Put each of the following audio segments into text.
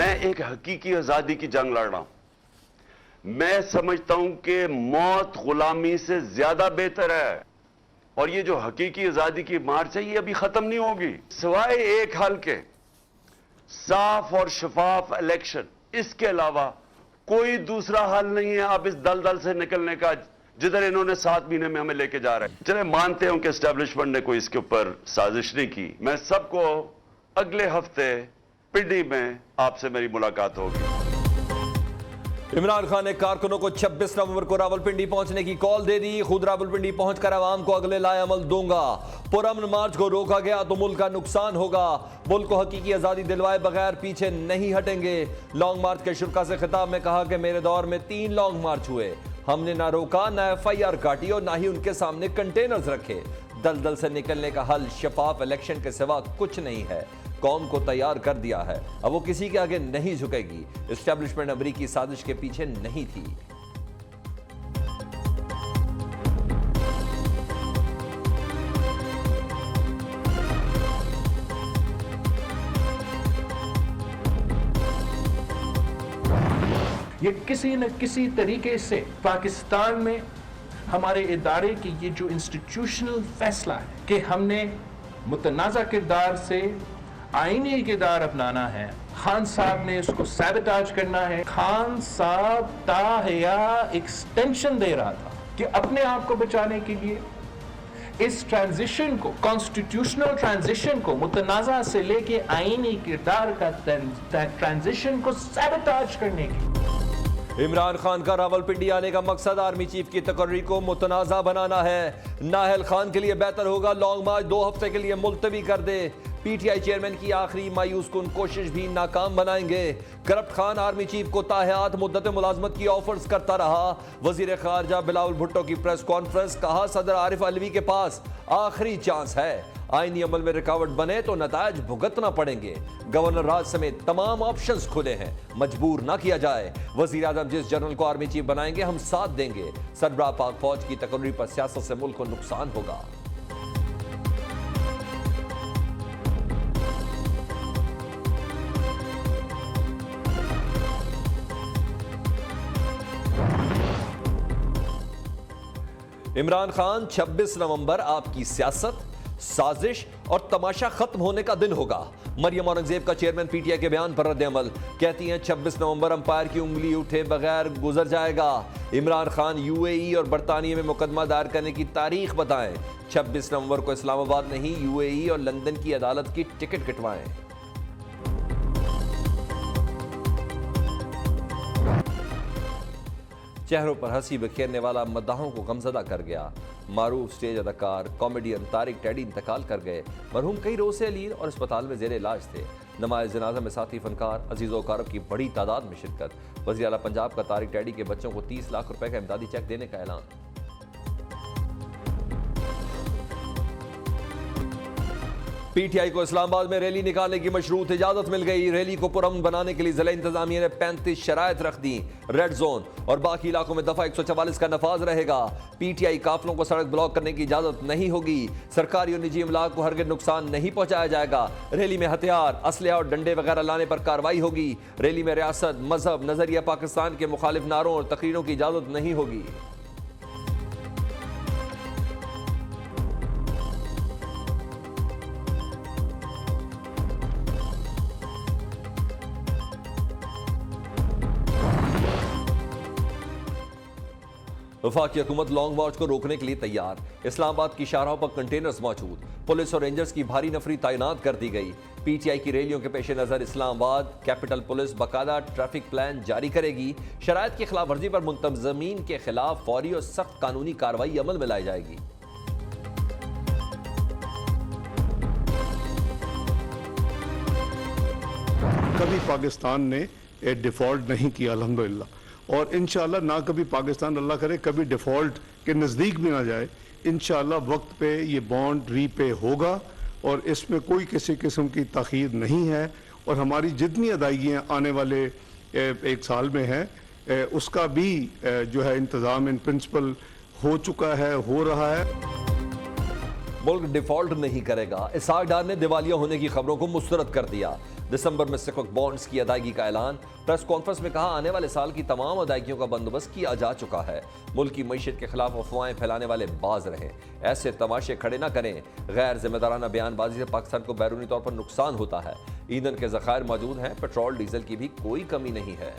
मैं एक हकीकी आजादी की जंग लड़ रहा हूं। मैं समझता हूं कि मौत गुलामी से ज्यादा बेहतर है, और ये जो हकीकी आजादी की मार्च है ये अभी खत्म नहीं होगी सिवाय एक हल के, साफ और शफाफ इलेक्शन। इसके अलावा कोई दूसरा हल नहीं है अब इस दलदल से निकलने का जिधर इन्होंने 7 महीने में हमें लेके जा रहे हैं। चले मानते हैं कि एस्टेब्लिशमेंट ने कोई इसके ऊपर साजिश नहीं की। मैं सबको अगले हफ्ते पिंडी में आपसे मेरी मुलाकात होगी। इमरान खान ने कारकुनों को 26 नवंबर को रावलपिंडी पहुंचने की कॉल दे दी। खुद रावलपिंडी पहुंचकर आवाम को अगले लाएअमल दूंगा। पुरअमन मार्च को रोका गया तो मुल्क का नुकसान होगा। मुल्क को हकीकी आजादी दिलवाए बगैर पीछे नहीं हटेंगे। लॉन्ग मार्च के शुरा से खिताब में कहा कि मेरे दौर में 3 लॉन्ग मार्च हुए, हमने ना रोका, ना FIR काटी और ना ही उनके सामने कंटेनर्स रखे। दलदल से निकलने का हल शफाफ इलेक्शन के सिवा कुछ नहीं है। कौम को तैयार कर दिया है, अब वो किसी के आगे नहीं झुकेगी। एस्टेब्लिशमेंट अमरीकी साजिश के पीछे नहीं थी। ये किसी न किसी तरीके से पाकिस्तान में हमारे इदारे की ये जो इंस्टीट्यूशनल फैसला है कि हमने मुतनाज़ा किरदार से आईनी किरदार अपनाना है, खान साहब ने इसको सैबोटाज करना है। खान साहब ताहया एक्सटेंशन दे रहा था कि अपने आप को बचाने के लिए इस ट्रांजिशन को, कॉन्स्टिट्यूशनल ट्रांजिशन को, मुतनाज़ा से लेके आईनी किरदार का ट्रांजिशन को सैबोटाज करने की। इमरान खान का रावलपिंडी आने का मकसद आर्मी चीफ की तकर्री को मुतनाज़ा बनाना है। नाहल खान के लिए बेहतर होगा लॉन्ग मार्च 2 हफ्ते के लिए मुलतवी कर दे। PTI चेयरमैन की आखिरी मायूस कुन कोशिश भी नाकाम बनाएंगे। करप्ट खान आर्मी चीफ को ताहयात मुद्दत मुलाजमत की ऑफर्स करता रहा। वजीर खारजा बिलावल भुट्टो की प्रेस कॉन्फ्रेंस, कहा सदर आरिफ अलवी के पास आखिरी चांस है। आईनी अमल में रुकावट बने तो नतायज भुगतना पड़ेंगे। गवर्नर राज समेत तमाम ऑप्शंस खुले हैं, मजबूर ना किया जाए। वजीर आजम जिस जनरल को आर्मी चीफ बनाएंगे हम साथ देंगे। सरबराह पाक फौज की तकर्री पर सियासत से मुल्क को नुकसान होगा। इमरान खान 26 नवंबर आपकी सियासत, साजिश और तमाशा खत्म होने का दिन होगा। मरियम औरंगजेब का चेयरमैन PTI के बयान पर रद्द-ए-अमल, कहती हैं 26 नवंबर अंपायर की उंगली उठे बगैर गुजर जाएगा। इमरान खान UAE और बरतानिया में मुकदमा दायर करने की तारीख बताएं। 26 नवंबर को इस्लामाबाद नहीं UAE और लंदन की अदालत की टिकट कटवाएं। चेहरों पर हंसी बिखेरने वाला मद्दाहों को गमजदा कर गया। मारूफ स्टेज अदाकार कॉमेडियन तारिक टैडी इंतकाल कर गए। मरहूम कई रोज़ अलील और अस्पताल में जेर इलाज थे। नमाज़ जनाजा में साथी फनकार अजीज़ वकारब की बड़ी तादाद में शिरकत। वज़ीर आला पंजाब का तारिक टैडी के बच्चों को 30 लाख रुपए का इमदादी चेक देने का ऐलान। PTI को इस्लामाबाद में रैली निकालने की मशरूत इजाजत मिल गई। रैली को पुरअमन बनाने के लिए जिला इंतजामिया ने 35 शराइत रख दी। रेड जोन और बाकी इलाकों में दफा 144 का नफाज रहेगा। PTI काफिलों को सड़क ब्लॉक करने की इजाजत नहीं होगी। सरकारी और निजी इमलाक को हरगिज़ नुकसान नहीं पहुंचाया जाएगा। रैली में हथियार, असलहा और डंडे वगैरह लाने पर कार्रवाई होगी। रैली में रियासत, मजहब, नजरिया पाकिस्तान के मुखालिफ नारों और तकरीरों की इजाजत नहीं होगी। वफाकी हुकूमत लॉन्ग मार्च को रोकने के लिए तैयार। इस्लामाबाद की शाहराहों पर कंटेनर्स मौजूद। पुलिस और रेंजर्स की भारी नफरी तैनात कर दी गई। PTI की रैलियों के पेश नज़र इस्लामाबाद कैपिटल पुलिस बाकायदा ट्रैफिक प्लान जारी करेगी। शराइत की खिलाफ वर्जी पर मुंतज़मीन के खिलाफ फौरी और सख्त कानूनी कार्रवाई अमल में लाई जाएगी। कभी पाकिस्तान ने डिफॉल्ट नहीं किया अल्हम्दुलिल्लाह, और इंशाअल्लाह ना कभी पाकिस्तान अल्लाह करे कभी डिफॉल्ट के नज़दीक भी ना जाए। इंशाअल्लाह वक्त पे ये बॉन्ड रीपे होगा और इसमें कोई किसी किस्म की ताख़ीर नहीं है। और हमारी जितनी अदायगियाँ आने वाले 1 साल में हैं उसका भी जो है इंतज़ाम इन प्रिंसिपल हो चुका है, हो रहा है। मुल्क डिफॉल्ट नहीं करेगा। इसहाक डार ने दिवालिया होने की खबरों को मुस्तरद कर दिया। दिसंबर में सिक्वक बॉन्ड्स की अदायगी का ऐलान। प्रेस कॉन्फ्रेंस में कहा, आने वाले साल की तमाम अदायगियों का बंदोबस्त किया जा चुका है। मुल्क की मईशत के खिलाफ अफवाहें फैलाने वाले बाज रहें, ऐसे तमाशे खड़े न करें। गैर जिम्मेदाराना बयानबाजी से पाकिस्तान को बैरूनी तौर पर नुकसान होता है। ईंधन के ज़खायर मौजूद हैं, पेट्रोल डीजल की भी कोई कमी नहीं है।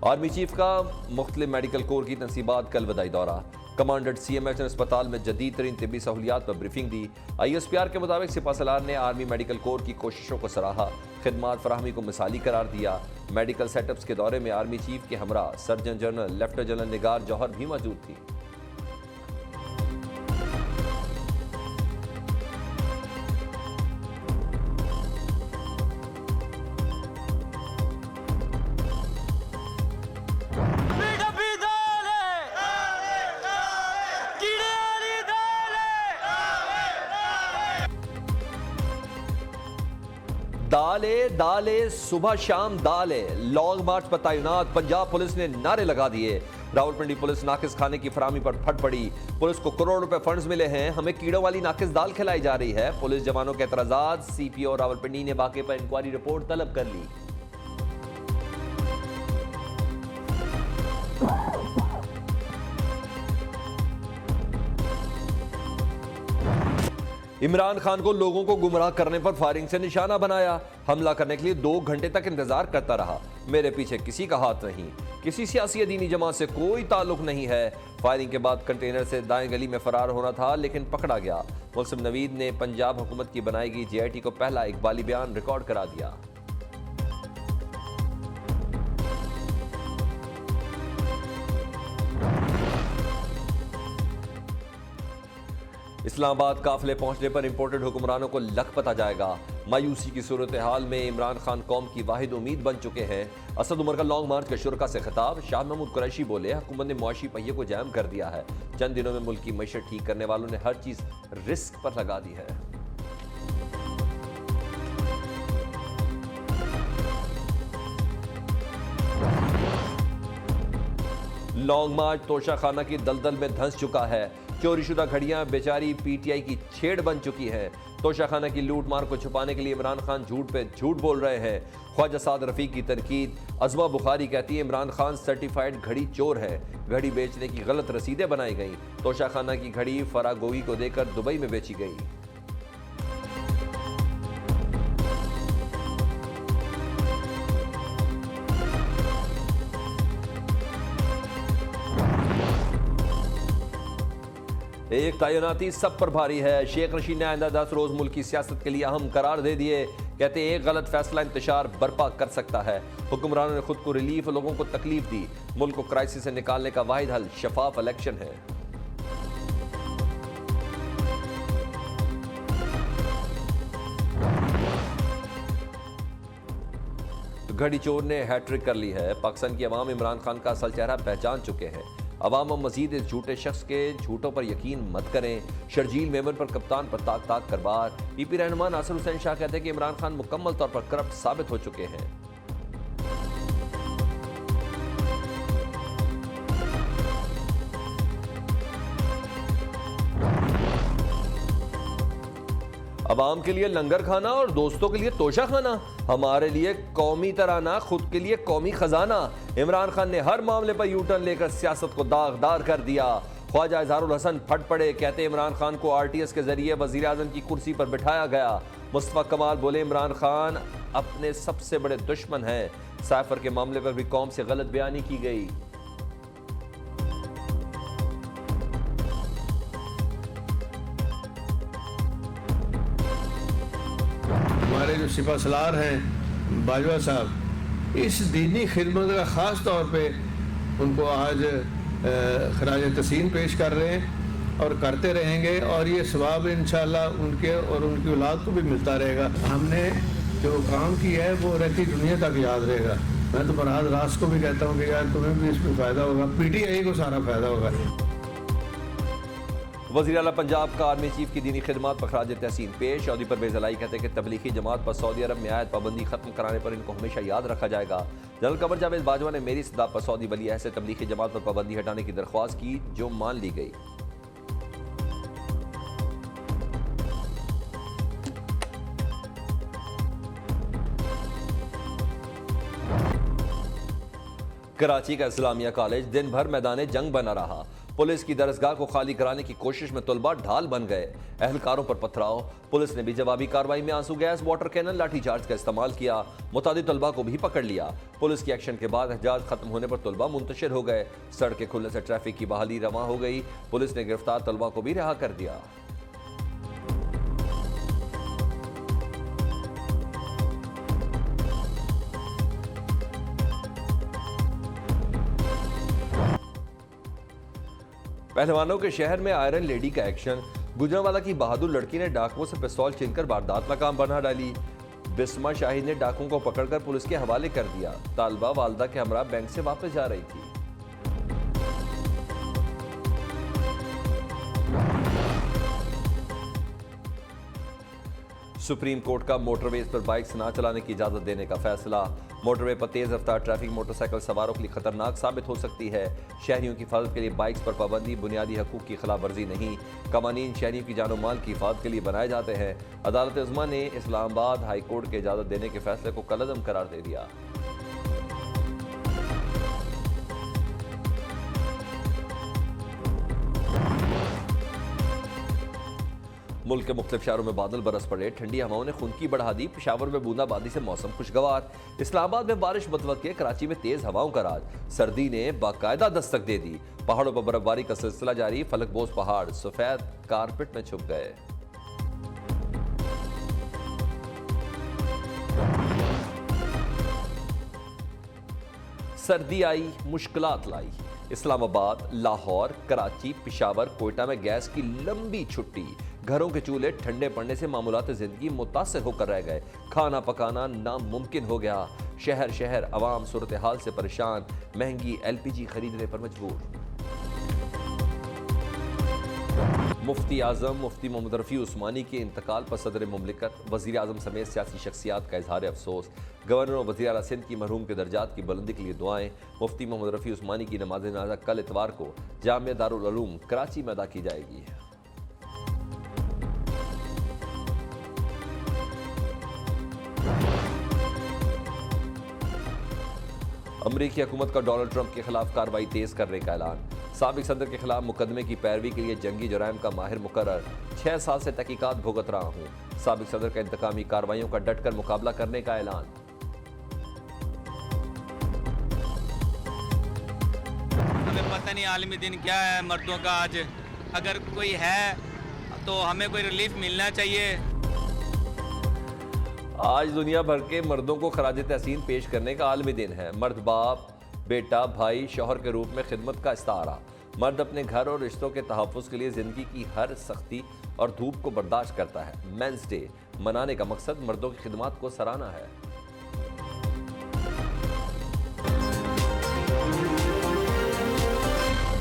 आर्मी चीफ का मुख्तलिफ मेडिकल कोर की तनसीबात कल वदाई दौरा। कमांडेंट CMH ने अस्पताल में जदीद तरीन तिब्बी सहूलियात पर ब्रीफिंग दी। ISPR के मुताबिक सिपा सलार ने आर्मी मेडिकल कोर की कोशिशों को सराहा, खिदमात फराहमी को मिसाली करार दिया। मेडिकल सेटअप्स के दौरे में आर्मी चीफ के हमरा सर्जन जनरल लेफ्टिनेंट जनरल निगार जौहर भी मौजूद थी। दाले दाले सुबह शाम दाले, लॉन्ग मार्च पर तैनात पंजाब पुलिस ने नारे लगा दिए। रावलपिंडी पुलिस नाकिस खाने की फराहमी पर फट पड़ी। पुलिस को करोड़ रुपए फंड्स मिले हैं, हमें कीड़ों वाली नाकिस दाल खिलाई जा रही है। पुलिस जवानों के एतराजात। CPO रावलपिंडी ने वाकये पर इंक्वायरी रिपोर्ट तलब कर ली। इमरान खान को लोगों को गुमराह करने पर फायरिंग से निशाना बनाया। हमला करने के लिए 2 घंटे तक इंतजार करता रहा। मेरे पीछे किसी का हाथ नहीं, किसी सियासी या दीनी जमात से कोई ताल्लुक नहीं है। फायरिंग के बाद कंटेनर से दाएं गली में फरार होना था, लेकिन पकड़ा गया। मुल्सिम नवीद ने पंजाब हुकूमत की बनाई गई JIT को पहला इकबाली बयान रिकॉर्ड करा दिया। इस्लामाबाद काफिले पहुंचने पर इंपोर्टेड हुक्मरानों को लख पता जाएगा। मायूसी की सूरत हाल में इमरान खान कौम की वाहिद उम्मीद बन चुके हैं। असद उमर का लॉन्ग मार्च के शुरका से खिताब। शाह महमूद कुरैशी बोले, हुकूमत ने मुआशी पहिए को जैम कर दिया है। चंद दिनों में मुल्क की मईशत ठीक करने वालों ने हर चीज रिस्क पर लगा दी है। लॉन्ग मार्च तोशाखाना की दलदल में धंस चुका है। चोरीशुदा घड़ियां बेचारी PTI की छेड़ बन चुकी हैं। तोशाखाना की लूट मार को छुपाने के लिए इमरान खान झूठ पे झूठ बोल रहे हैं। ख्वाजा साद रफीक की तनकीद। अज़मा बुखारी कहती है, इमरान खान सर्टिफाइड घड़ी चोर है। घड़ी बेचने की गलत रसीदें बनाई गई। तोशाखाना की घड़ी फरागोई को देकर दुबई में बेची गई। एक तैनाती सब पर भारी है। शेख रशीद ने आइंदा 10 रोज मुल्क की सियासत के लिए अहम करार दे दिए। कहते हैं, एक गलत फैसला इंतशार बर्पा कर सकता है। हुक्मरानों ने खुद को रिलीफ, लोगों को तकलीफ दी। मुल्क को क्राइसिस से निकालने का वाहिद हल शफाफ इलेक्शन है। घड़ी चोर ने हैट्रिक कर ली है। पाकिस्तान की अवाम इमरान खान का असल चेहरा पहचान चुके हैं। अवाम मजीद इस झूठे शख्स के झूठों पर यकीन मत करें। शर्जील मेमन पर कप्तान पर ताक ताक करबार। PP रहनुमा नासिर हुसैन शाह कहते हैं कि इमरान खान मुकम्मल तौर पर करप्ट साबित हो चुके हैं। अवाम के लिए लंगर खाना और दोस्तों के लिए तोशा खाना। हमारे लिए कौमी तराना, खुद के लिए कौमी खजाना। इमरान खान ने हर मामले पर यूटर्न लेकर सियासत को दागदार कर दिया। ख्वाजा इजहारुल हसन फट पड़े। कहते इमरान खान को RTS के जरिए वजीर आजम की कुर्सी पर बिठाया गया। मुस्तफा कमाल बोले, इमरान खान अपने सबसे बड़े दुश्मन हैं। साइफर के मामले पर भी कौम से गलत बयानी की गई। हमारे जो सिपा सलार हैं बाजवा साहब, इस दीनी खिदमत का ख़ास तौर पे उनको आज खराज तहसीन पेश कर रहे हैं और करते रहेंगे। और ये सवाब इंशाअल्लाह उनके और उनकी औलाद को भी मिलता रहेगा। हमने जो काम किया है वो रहती दुनिया तक याद रहेगा। मैं तो बराज रास को भी कहता हूँ कि यार तुम्हें भी इसमें फ़ायदा होगा, PTI को सारा फ़ायदा होगा। वज़ीर आला पंजाब का आर्मी चीफ की दीनी खिदमत पर खराज तहसीन पेश। सऊदी परवेज़ अलाई कहते हैं कि तबलीगी जमात पर सऊदी अरब में आयत पाबंदी खत्म कराने पर इनको हमेशा याद रखा जाएगा। जनरल कमर जावेद बाजवा ने मेरी सदा पर सऊदी वली अहद से तबलीगी जमात पर पाबंदी हटाने की दरख्वास्त की, जो मान ली गई। कराची का इस्लामिया कॉलेज दिन भर मैदान जंग बना रहा। पुलिस की दरसगाह को खाली कराने की कोशिश में तलबा ढाल बन गए। अहलकारों पर पथराव। पुलिस ने भी जवाबी कार्रवाई में आंसू गैस, वाटर कैनन, लाठीचार्ज का इस्तेमाल किया। मुतादिद तलबा को भी पकड़ लिया। पुलिस के एक्शन के बाद एहतजाज खत्म होने पर तलबा मुंतशिर हो गए। सड़कें खुलने से ट्रैफिक की बहाली रवां हो गई। पुलिस ने गिरफ्तार तलबा को भी रिहा कर दिया। पहलवानों के शहर में आयरन लेडी का एक्शन। गुजरांवाला की बहादुर लड़की ने डाकुओं से पिस्तौल छीनकर वारदात नाकाम बना डाली। बिस्मा शाहिद ने डाकुओं को पकड़कर पुलिस के हवाले कर दिया। तालिबा वालदा के हमरा बैंक से वापस जा रही थी। सुप्रीम कोर्ट का मोटरवेज पर बाइक्स ना चलाने की इजाजत देने का फैसला। मोटरवे पर तेज रफ्तार ट्रैफिक मोटरसाइकिल सवारों के लिए खतरनाक साबित हो सकती है। शहरियों की हिफाजत के लिए बाइक्स पर पाबंदी बुनियादी हकूक की खिलाफ वर्जी नहीं। कवानीन शहरियों की जानो माल की हिफाजत के लिए बनाए जाते हैं। अदालत उज़्मा ने इस्लामाबाद हाई कोर्ट के इजाजत देने के फैसले को कलअदम करार दे दिया। मुल्क के मुख्तलिफ शहरों में बादल बरस पड़े। ठंडी हवाओं ने खुनकी बढ़ा दी। पेशावर में बूंदाबांदी से मौसम खुशगवार। इस्लामाबाद में बारिश मतवत के। कराची में तेज हवाओं का राज। सर्दी ने बाकायदा दस्तक दे दी। पहाड़ों पर बर्फबारी का सिलसिला जारी। फलकबोज पहाड़ सफेद कारपेट में छुप गए। सर्दी आई, मुश्किलात लाई। इस्लामाबाद, लाहौर, कराची, पेशावर, कोयटा में गैस की लंबी छुट्टी। घरों के चूल्हे ठंडे पड़ने से मामूलात जिंदगी मुतासिर होकर रह गए। खाना पकाना नामुमकिन हो गया। शहर शहर अवाम सूरत हाल से परेशान। महंगी LPG खरीदने पर मजबूर। मुफ्ती आजम मुफ्ती मोहम्मद रफ़ी उस्मानी के इंतकाल पर सदर मुमलिकत, वज़ीर आज़म समेत सियासी शख्सियात का इजहार अफसोस। गवर्नर और वज़ीर आला सिंध की मरहूम के दर्जात की बुलंदी के लिए दुआएं। मुफ्ती मोहम्मद रफ़ी उस्मानी की नमाज जनाजा कल इतवार को जामिया दारुल उलूम कराची में अदा की जाएगी। अमरीकी हुकूमत का डोनाल्ड ट्रंप के खिलाफ कार्रवाई तेज करने का ऐलान। साबिक सदर के खिलाफ मुकदमे की पैरवी के लिए जंगी जुराइम का माहिर मुकर्रर। 6 साल से तहकीकात भुगत रहा हूँ। साबिक सदर का इंतकामी कार्रवाइयों का डटकर मुकाबला करने का ऐलान। हमें पता नहीं आलमी दिन क्या है मर्दों का आज। अगर कोई है तो हमें कोई रिलीफ मिलना चाहिए। आज दुनिया भर के मर्दों को खराज तहसीन पेश करने का आलमी दिन है। मर्द बाप, बेटा, भाई, शौहर के रूप में खिदमत का इस्तारा। मर्द अपने घर और रिश्तों के तहफ़्फ़ुज़ के लिए ज़िंदगी की हर सख्ती और धूप को बर्दाश्त करता है। मेंस डे मनाने का मकसद मर्दों की खिदमत को सराहना है।